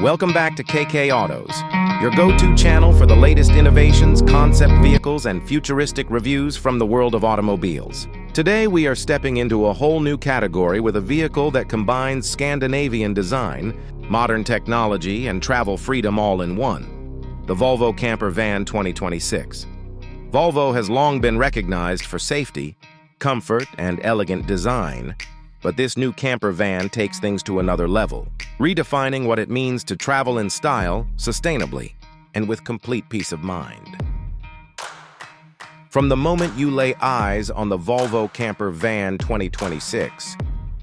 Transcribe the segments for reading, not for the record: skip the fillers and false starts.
Welcome back to KK Autos, your go-to channel for the latest innovations, concept vehicles, and futuristic reviews from the world of automobiles. Today, we are stepping into a whole new category with a vehicle that combines Scandinavian design, modern technology, and travel freedom all in one. The Volvo Camper Van 2026. Volvo has long been recognized for safety, comfort, and elegant design, but this new camper van takes things to another level, redefining what it means to travel in style, sustainably, and with complete peace of mind. From the moment you lay eyes on the Volvo Camper Van 2026,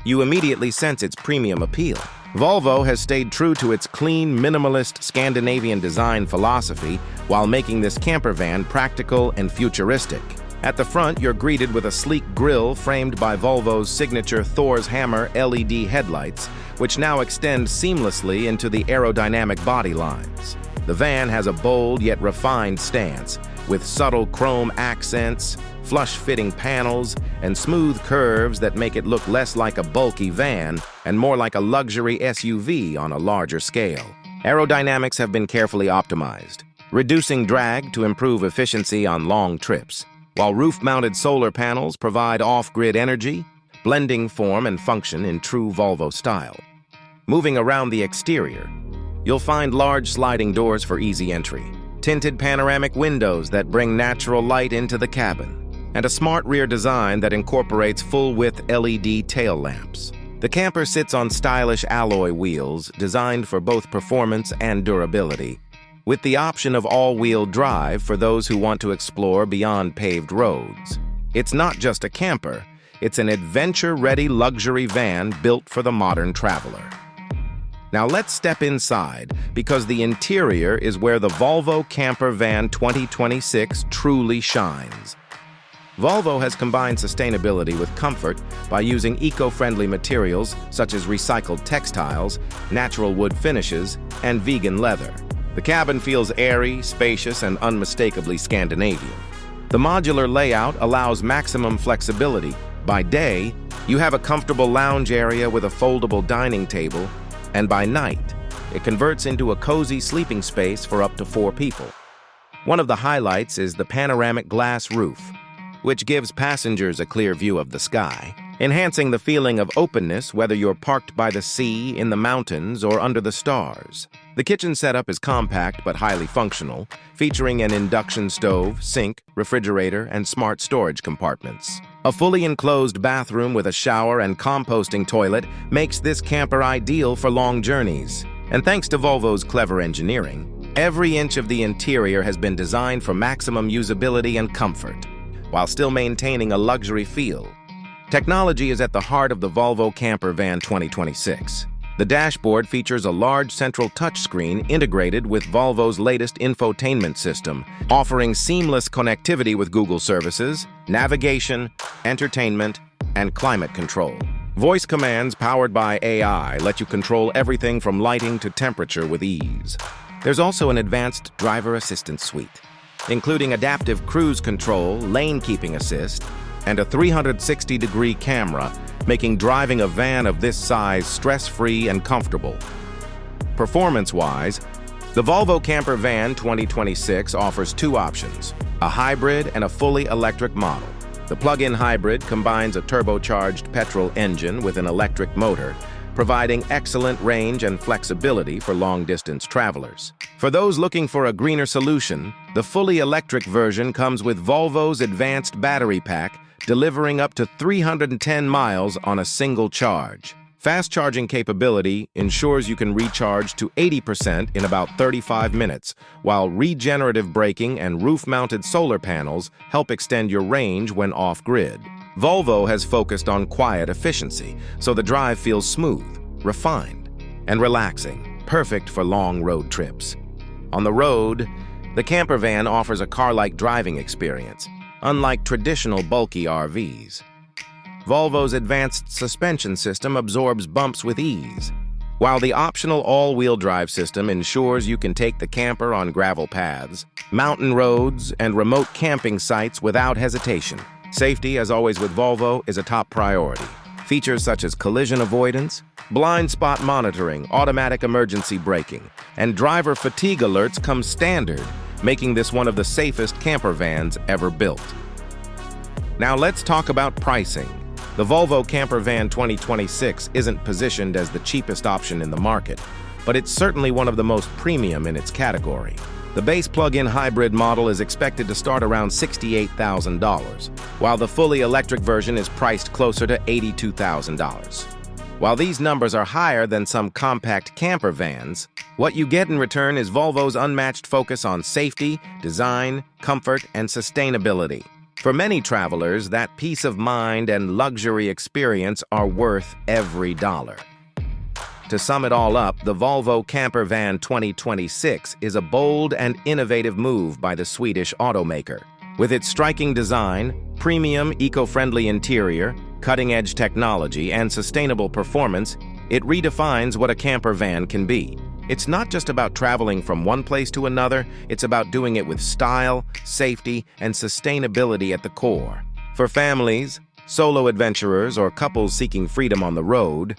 you immediately sense its premium appeal. Volvo has stayed true to its clean, minimalist Scandinavian design philosophy while making this camper van practical and futuristic. At the front, you're greeted with a sleek grille framed by Volvo's signature Thor's hammer LED headlights, which now extend seamlessly into the aerodynamic body lines. The van has a bold yet refined stance, with subtle chrome accents, flush-fitting panels, and smooth curves that make it look less like a bulky van and more like a luxury SUV on a larger scale. Aerodynamics have been carefully optimized, reducing drag to improve efficiency on long trips, while roof-mounted solar panels provide off-grid energy, blending form and function in true Volvo style. Moving around the exterior, you'll find large sliding doors for easy entry, tinted panoramic windows that bring natural light into the cabin, and a smart rear design that incorporates full-width LED tail lamps. The camper sits on stylish alloy wheels designed for both performance and durability, with the option of all-wheel drive for those who want to explore beyond paved roads. It's not just a camper, it's an adventure-ready luxury van built for the modern traveler. Now let's step inside, because the interior is where the Volvo Camper Van 2026 truly shines. Volvo has combined sustainability with comfort by using eco-friendly materials such as recycled textiles, natural wood finishes, and vegan leather. The cabin feels airy, spacious, and unmistakably Scandinavian. The modular layout allows maximum flexibility. By day, you have a comfortable lounge area with a foldable dining table, and by night, it converts into a cozy sleeping space for up to 4 people. One of the highlights is the panoramic glass roof, which gives passengers a clear view of the sky, enhancing the feeling of openness whether you're parked by the sea, in the mountains, or under the stars. The kitchen setup is compact but highly functional, featuring an induction stove, sink, refrigerator, and smart storage compartments. A fully enclosed bathroom with a shower and composting toilet makes this camper ideal for long journeys. And thanks to Volvo's clever engineering, every inch of the interior has been designed for maximum usability and comfort, while still maintaining a luxury feel. Technology is at the heart of the Volvo Camper Van 2026. The dashboard features a large central touchscreen integrated with Volvo's latest infotainment system, offering seamless connectivity with Google services, navigation, entertainment, and climate control. Voice commands powered by AI let you control everything from lighting to temperature with ease. There's also an advanced driver assistance suite, including adaptive cruise control, lane keeping assist, and a 360-degree camera, making driving a van of this size stress-free and comfortable. Performance-wise, the Volvo Camper Van 2026 offers 2 options, a hybrid and a fully electric model. The plug-in hybrid combines a turbocharged petrol engine with an electric motor, providing excellent range and flexibility for long-distance travelers. For those looking for a greener solution, the fully electric version comes with Volvo's advanced battery pack, delivering up to 310 miles on a single charge. Fast charging capability ensures you can recharge to 80% in about 35 minutes, while regenerative braking and roof-mounted solar panels help extend your range when off-grid. Volvo has focused on quiet efficiency, so the drive feels smooth, refined, and relaxing, perfect for long road trips. On the road, the camper van offers a car-like driving experience, unlike traditional bulky RVs. Volvo's advanced suspension system absorbs bumps with ease, while the optional all-wheel drive system ensures you can take the camper on gravel paths, mountain roads, and remote camping sites without hesitation. Safety, as always with Volvo, is a top priority. Features such as collision avoidance, blind spot monitoring, automatic emergency braking, and driver fatigue alerts come standard, making this one of the safest camper vans ever built. Now let's talk about pricing. The Volvo Camper Van 2026 isn't positioned as the cheapest option in the market, but it's certainly one of the most premium in its category. The base plug-in hybrid model is expected to start around $68,000, while the fully electric version is priced closer to $82,000. While these numbers are higher than some compact camper vans, what you get in return is Volvo's unmatched focus on safety, design, comfort, and sustainability. For many travelers, that peace of mind and luxury experience are worth every dollar. To sum it all up, the Volvo Camper Van 2026 is a bold and innovative move by the Swedish automaker. With its striking design, premium, eco-friendly interior, cutting-edge technology, and sustainable performance, it redefines what a camper van can be. It's not just about traveling from one place to another, it's about doing it with style, safety, and sustainability at the core. For families, solo adventurers, or couples seeking freedom on the road,